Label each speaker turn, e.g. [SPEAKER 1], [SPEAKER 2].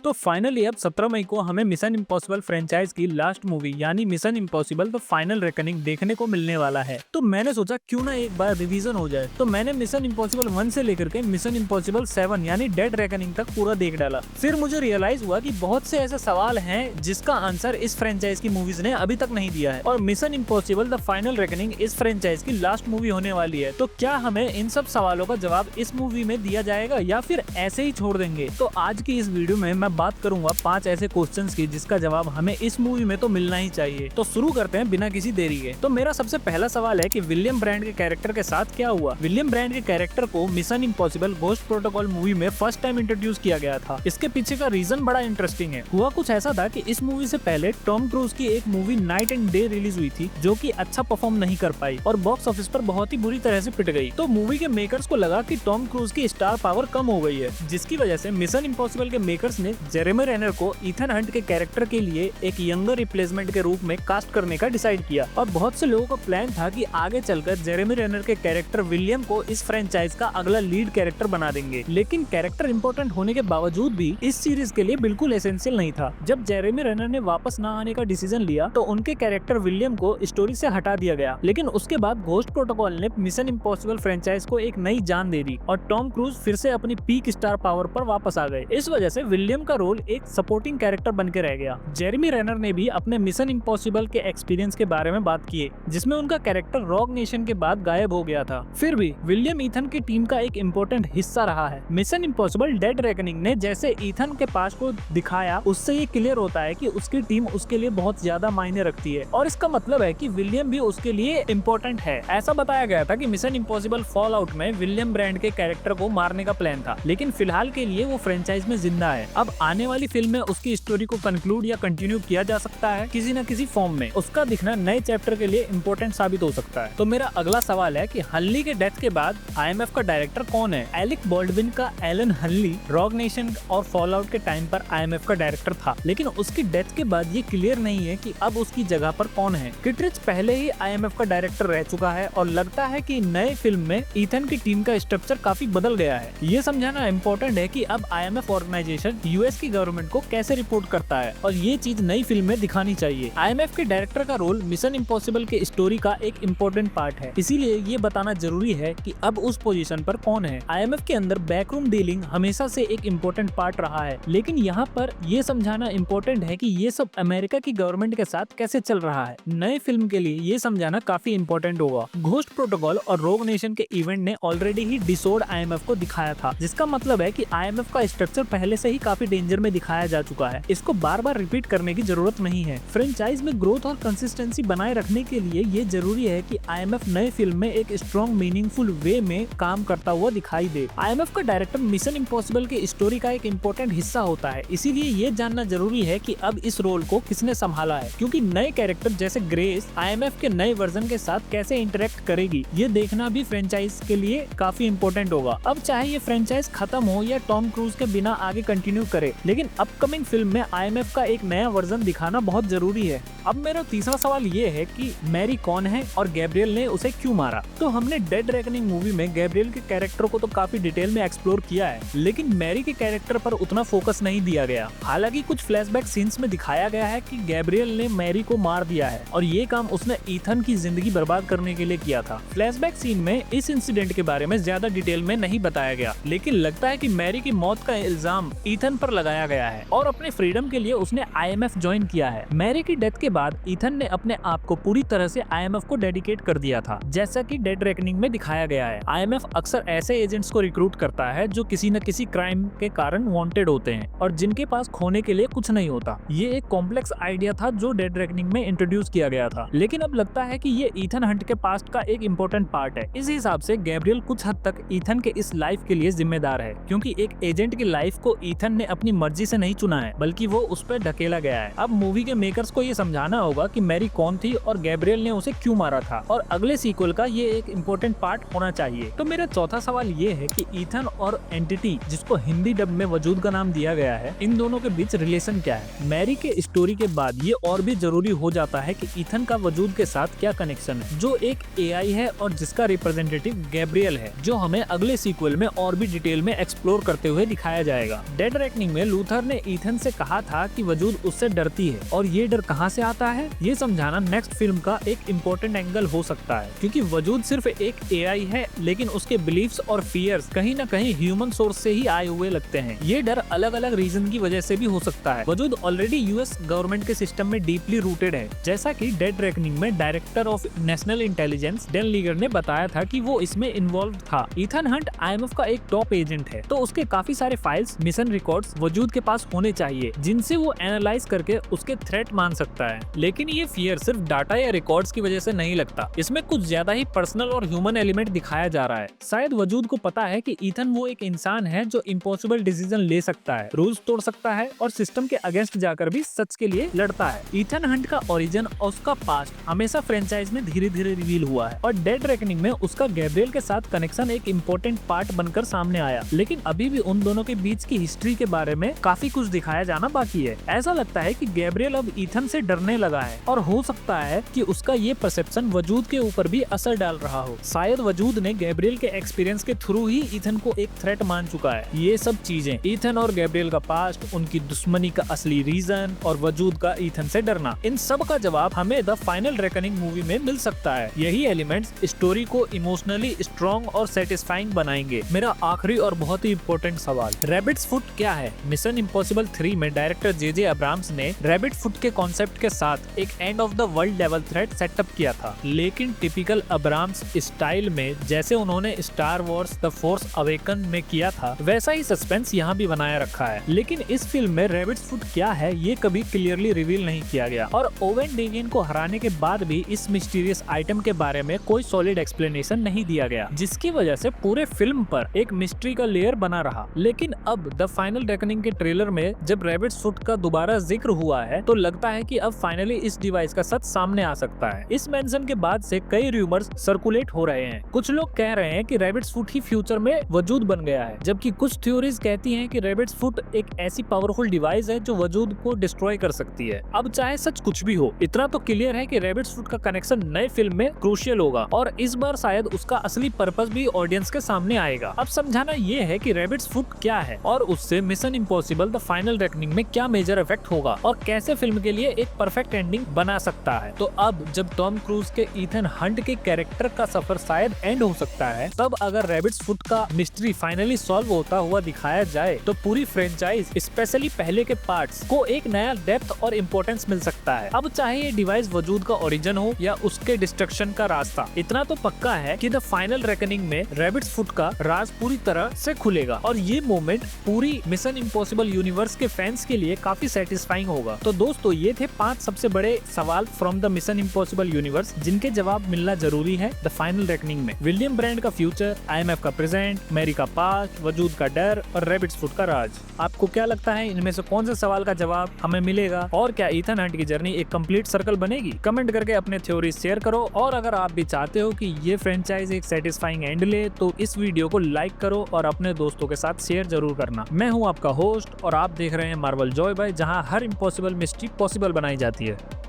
[SPEAKER 1] तो फाइनली अब 17 मई को हमें मिशन इम्पॉसिबल फ्रेंचाइज की लास्ट मूवी यानी mission impossible the final reckoning देखने को मिलने वाला है। तो मैंने सोचा क्यों ना एक बार रिवीजन हो जाए। तो मैंने मिशन इम्पॉसिबल 1 से लेकर के मिशन इम्पॉसिबल 7 यानी डेड रेकनिंग तक पूरा देख डाला। फिर मुझे रियलाइज हुआ कि बहुत से ऐसे सवाल हैं जिसका आंसर इस फ्रेंचाइज की मूवीज ने अभी तक नहीं दिया है, और mission impossible the final reckoning इस फ्रेंचाइज की लास्ट मूवी होने वाली है। तो क्या हमें इन सब सवालों का जवाब इस मूवी में दिया जाएगा या फिर ऐसे ही छोड़ देंगे? तो आज की इस वीडियो में मैं बात करूंगा 5 ऐसे क्वेश्चंस की जिसका जवाब हमें इस मूवी में तो मिलना ही चाहिए। तो शुरू करते हैं बिना किसी देरी के। तो मेरा सबसे पहला सवाल है कि विलियम ब्रांड के कैरेक्टर के साथ क्या हुआ। विलियम ब्रांड के कैरेक्टर को mission impossible ghost protocol movie में फर्स्ट टाइम इंट्रोड्यूस किया गया था। इसके पीछे का रीजन बड़ा इंटरेस्टिंग है। हुआ कुछ ऐसा था कि इस मूवी से पहले टॉम क्रूज की एक movie night and day release हुई थी जो कि अच्छा परफॉर्म नहीं कर पाई और बॉक्स ऑफिस पर बहुत ही बुरी तरह से पिट गई। तो मूवी के मेकर्स को लगा कि टॉम क्रूज की स्टार पावर कम हो गई है, जिसकी वजह से मिशन इम्पॉसिबल के मेकर्स ने जेरेमी रेनर को इथन हंट के कैरेक्टर के लिए एक यंगर रिप्लेसमेंट के रूप में कास्ट करने का डिसाइड किया। और बहुत से लोगों का प्लान था कि आगे चलकर जेरेमी रेनर के कैरेक्टर विलियम को इस फ्रेंचाइज का अगला लीड कैरेक्टर बना देंगे। लेकिन कैरेक्टर इंपॉर्टेंट होने के बावजूद भी इस सीरीज के लिए बिल्कुल एसेंशियल नहीं था। जब जेरेमी रेनर ने वापस न आने का डिसीजन लिया तो उनके कैरेक्टर विलियम को स्टोरी से हटा दिया गया। लेकिन उसके बाद घोस्ट प्रोटोकॉल ने मिशन इम्पॉसिबल फ्रेंचाइज को एक नई जान दे दी और टॉम क्रूज फिर से अपनी पीक स्टार पावर पर वापस आ गए। इस वजह से विलियम का रोल एक सपोर्टिंग कैरेक्टर बन के रह गया। जेरेमी रेनर ने भी अपने मिशन इम्पॉसिबल के एक्सपीरियंस के बारे में बात की, जिसमें उनका कैरेक्टर रॉग नेशन के बाद गायब हो गया था। फिर भी विलियम ईथन की टीम का एक इम्पोर्टेंट हिस्सा रहा है। मिशन इम्पॉसिबल डेड रेकनिंग ने जैसे ईथन के पास को दिखाया, उससे ये क्लियर होता है कि उसकी टीम उसके लिए बहुत ज्यादा मायने रखती है और इसका मतलब है कि विलियम भी उसके लिए इम्पोर्टेंट है। ऐसा बताया गया था कि मिशन इम्पॉसिबल फॉल आउट में विलियम ब्रांड के कैरेक्टर को मारने का प्लान था, लेकिन फिलहाल के लिए वो फ्रेंचाइज में जिंदा है। अब आने वाली फिल्म में उसकी स्टोरी को कंक्लूड या कंटिन्यू किया जा सकता है किसी न किसी फॉर्म में। उसका दिखना नए चैप्टर के लिए इम्पोर्टेंट साबित हो सकता है। तो मेरा अगला सवाल है कि हनली के डेथ के बाद IMF का डायरेक्टर कौन है। एलिक बॉल्डविन का एलन हनली रॉग नेशन और फॉल आउट के टाइम पर IMF का डायरेक्टर था, लेकिन उसकी डेथ के बाद ये क्लियर नहीं है कि अब उसकी जगह पर कौन है। किटरिच पहले ही IMF का डायरेक्टर रह चुका है और लगता है कि नए फिल्म में ईथन की टीम का स्ट्रक्चर काफी बदल गया है। ये समझाना इम्पोर्टेंट है कि अब IMF ऑर्गेनाइजेशन US की गवर्नमेंट को कैसे रिपोर्ट करता है और ये चीज नई फिल्म में दिखानी चाहिए। IMF के डायरेक्टर का रोल मिशन इम्पॉसिबल के स्टोरी का एक इम्पोर्टेंट पार्ट है, इसीलिए ये बताना जरूरी है कि अब उस पोजीशन पर कौन है। IMF के अंदर बैकरूम डीलिंग हमेशा से एक इम्पोर्टेंट पार्ट रहा है, लेकिन यहाँ पर ये समझाना इम्पोर्टेंट है कि ये सब अमेरिका की गवर्नमेंट के साथ कैसे चल रहा है। नए फिल्म के लिए ये समझाना काफी इम्पोर्टेंट होगा। घोस्ट प्रोटोकॉल और रोग नेशन के इवेंट ने ऑलरेडी ही डिसोर्ड IMF को दिखाया था, जिसका मतलब है कि IMF का स्ट्रक्चर पहले से ही काफी डेंजर में दिखाया जा चुका है। इसको बार बार रिपीट करने की जरूरत नहीं है। फ्रेंचाइज में ग्रोथ और कंसिस्टेंसी बनाए रखने के लिए ये जरूरी है कि IMF नए फिल्म में एक स्ट्रॉन्ग मीनिंगफुल वे में काम करता हुआ दिखाई दे। IMF का डायरेक्टर मिशन इम्पॉसिबल की स्टोरी का एक इम्पोर्टेंट हिस्सा होता है, इसीलिए ये जानना जरूरी है कि अब इस रोल को किसने संभाला है, क्योंकि नए कैरेक्टर जैसे ग्रेस IMF के नए वर्जन के साथ कैसे इंटरेक्ट करेगी, ये देखना भी फ्रेंचाइज के लिए काफी इम्पोर्टेंट होगा। अब चाहे ये फ्रेंचाइज खत्म हो या टॉम क्रूज के बिना आगे कंटिन्यू करे, लेकिन अपकमिंग फिल्म में IMF का एक नया वर्जन दिखाना बहुत जरूरी है। अब मेरा तीसरा सवाल ये है कि मैरी कौन है और गैब्रियल ने उसे क्यों मारा। तो हमने डेड रेकनिंग मूवी में गैब्रियल के कैरेक्टर को तो काफी डिटेल में एक्सप्लोर किया है, लेकिन मैरी के कैरेक्टर पर उतना फोकस नहीं दिया गया। हालांकि कुछ फ्लैशबैक सीन्स में दिखाया गया है कि गैब्रियल ने मैरी को मार दिया है और ये काम उसने ईथन की जिंदगी बर्बाद करने के लिए किया था। फ्लैशबैक सीन में इस इंसिडेंट के बारे में ज्यादा डिटेल में नहीं बताया गया, लेकिन लगता है कि मैरी की मौत का इल्जाम ईथन पर लगाया गया है और अपने फ्रीडम के लिए उसने IMF ज्वाइन किया है। मैरी की डेथ के बाद ईथन ने अपने आप को पूरी तरह से IMF को डेडिकेट कर दिया था, जैसा कि डेड रेकनिंग में दिखाया गया है। IMF अक्सर ऐसे एजेंट्स को रिक्रूट करता है जो किसी न किसी क्राइम के कारण वांटेड होते हैं और जिनके पास खोने के लिए कुछ नहीं होता। ये एक कॉम्प्लेक्स आइडिया था जो डेड रेकनिंग में इंट्रोड्यूस किया गया था, लेकिन अब लगता है कि ये ईथन हंट के पास्ट का एक इम्पोर्टेंट पार्ट है। इस हिसाब से गैब्रियल कुछ हद तक ईथन के इस लाइफ के लिए जिम्मेदार है, क्योंकि एक एजेंट की लाइफ को ईथन ने अपनी मर्जी से नहीं चुना है, बल्कि वो उस पर ढकेला गया है। अब मूवी के मेकर्स को ये समझाना होगा कि मैरी कौन थी और गैब्रियल ने उसे क्यों मारा था, और अगले सीक्वल का ये एक इम्पोर्टेंट पार्ट होना चाहिए। तो मेरा चौथा सवाल ये है कि ईथन और एंटिटी, जिसको हिंदी डब में वजूद का नाम दिया गया है, इन दोनों के बीच रिलेशन क्या है। मैरी के स्टोरी के बाद ये और भी जरूरी हो जाता है कि ईथन का वजूद के साथ क्या कनेक्शन है, जो एक AI है और जिसका रिप्रेजेंटेटिव गैब्रियल है, जो हमें अगले सीक्वल में और भी डिटेल में एक्सप्लोर करते हुए दिखाया जाएगा। डेड रेकनिंग में लूथर ने ईथन से कहा था कि वजूद उससे डरती है और ये डर कहाँ से आता है, ये समझाना नेक्स्ट फिल्म का एक इम्पोर्टेंट एंगल हो सकता है, क्योंकि वजूद सिर्फ एक एआई है, लेकिन उसके बिलीफ्स और फियर्स कहीं न कहीं ह्यूमन सोर्स से ही आए हुए लगते हैं। ये डर अलग अलग रीजन की वजह से भी हो सकता है। वजूद ऑलरेडी यूएस गवर्नमेंट के सिस्टम में डीपली रूटेड है, जैसा कि डेड रेकनिंग में director of national intelligence Dan Leger ने बताया था कि वो इसमें इन्वॉल्व था। ईथन हंट आईएमएफ का एक टॉप एजेंट है, तो उसके काफी सारे फाइल्स, मिशन रिकॉर्ड्स वजूद के पास होने चाहिए, जिनसे वो एनालाइज करके उसके थ्रेट मान सकता है। लेकिन ये फियर सिर्फ डाटा या रिकॉर्ड्स की वजह से नहीं लगता, इसमें कुछ ज्यादा ही पर्सनल और ह्यूमन एलिमेंट दिखाया जा रहा है। शायद वजूद को पता है कि ईथन वो एक इंसान है जो इम्पॉसिबल डिसीजन ले सकता है, रूल्स तोड़ सकता है और सिस्टम के अगेंस्ट जाकर भी सच के लिए लड़ता है। ईथन हंट का ओरिजिन और उसका पास्ट हमेशा फ्रेंचाइज में धीरे धीरे रिवील हुआ है और डेड रेकनिंग में उसका गैब्रियल के साथ कनेक्शन एक इम्पोर्टेंट पार्ट बनकर सामने आया। लेकिन अभी भी उन दोनों के बीच की हिस्ट्री के बारे में काफी कुछ दिखाया जाना बाकी है। ऐसा लगता है कि गैब्रियल अब ईथन से डरने लगा है और हो सकता है कि उसका ये परसेप्शन वजूद के ऊपर भी असर डाल रहा हो। शायद वजूद ने गैब्रियल के एक्सपीरियंस के थ्रू ही ईथन को एक थ्रेट मान चुका है। ये सब चीजें, ईथन और गैब्रियल का पास्ट, उनकी दुश्मनी का असली रीजन और वजूद का ईथन से डरना, इन सब का जवाब हमें द फाइनल रेकनिंग मूवी में मिल सकता है। यही एलिमेंट्स स्टोरी को इमोशनली स्ट्रॉन्ग और सेटिस्फाइंग बनाएंगे। मेरा आखिरी और बहुत ही इम्पोर्टेंट सवाल, रैबिट्स फुट क्या है? मिशन इम्पॉसिबल 3 में डायरेक्टर जे अब्राम्स ने रैबिट फुट के कॉन्सेप्ट के साथ एक end of the world level threat setup किया था, लेकिन टिपिकल अब्राम्स स्टाइल में जैसे उन्होंने star Wars the force awaken में किया था, वैसा ही सस्पेंस यहाँ भी बनाया रखा है। लेकिन इस फिल्म में रैबिट्स फुट क्या है ये कभी क्लियरली रिवील नहीं किया गया और ओवेन डेवियन को हराने के बाद भी इस मिस्टीरियस आइटम के बारे में कोई सॉलिड एक्सप्लेनेशन नहीं दिया गया, जिसकी वजह से पूरे फिल्म पर एक मिस्ट्री का लेयर बना रहा। लेकिन अब द फाइनल रेकनिंग के ट्रेलर में जब रैबिट्स फुट का दोबारा जिक्र हुआ है तो लगता है कि अब फाइनली इस डिवाइस का सच सामने आ सकता है। इस मेंशन के बाद से कई रूमर्स सर्कुलेट हो रहे हैं। कुछ लोग कह रहे हैं कि रैबिट्स फुट ही फ्यूचर में वजूद बन गया है, जबकि कुछ थ्योरीज कहती हैं कि रैबिट्स फुट एक ऐसी पावरफुल डिवाइस है जो वजूद को डिस्ट्रॉय कर सकती है। अब चाहे सच कुछ भी हो, इतना तो क्लियर है कि रैबिट्स फुट का कनेक्शन नए फिल्म में क्रूशियल होगा और इस बार शायद उसका असली पर्पस भी ऑडियंस के सामने आएगा। अब समझाना ये है कि रैबिट्स फुट क्या है और उससे mission impossible the final reckoning में क्या मेजर इफेक्ट होगा और कैसे फिल्म के लिए एक परफेक्ट एंडिंग बना सकता है। तो अब जब टॉम क्रूज के ईथन हंट के कैरेक्टर का सफर शायद एंड हो सकता है, तब अगर रैबिट्स फुट का मिस्ट्री फाइनली सॉल्व होता हुआ दिखाया जाए तो पूरी फ्रेंचाइज, स्पेशली पहले के पार्ट्स को एक नया डेप्थ और इम्पोर्टेंस मिल सकता है। अब चाहे ये डिवाइस वजूद का ओरिजिन हो या उसके डिस्ट्रक्शन का रास्ता, इतना तो पक्का है कि द फाइनल रेकनिंग में रैबिट्स फुट का राज पूरी तरह से खुलेगा और ये मोमेंट पूरी मिशन इम्पॉसिबल यूनिवर्स के फैंस के लिए काफी सेटिस्फाइंग होगा। तो दोस्तों, ये थे 5 सबसे बड़े सवाल from the mission impossible universe जिनके जवाब मिलना जरूरी है द फाइनल रेकनिंग में। विलियम ब्रांड का फ्यूचर, आईएमएफ का प्रेजेंट, मैरी का पास्ट, वजूद का डर और रैबिट्स फुट का राज। आपको क्या लगता है, इनमें से कौन से सवाल का जवाब हमें मिलेगा और क्या ईथन हंट की जर्नी एक कंप्लीट सर्कल बनेगी? कमेंट करके अपने थ्योरी शेयर करो और अगर आप भी चाहते हो कि ये फ्रेंचाइज एक सेटिस्फाइंग एंड ले तो इस वीडियो को लाइक करो और अपने दोस्तों के साथ शेयर जरूर करना। मैं हूँ आपका होस्ट और आप देख रहे हैं मार्वल जॉय बाय, जहाँ हर इम्पॉसिबल मिस्ट्री पॉसिबल बनाई जाती है।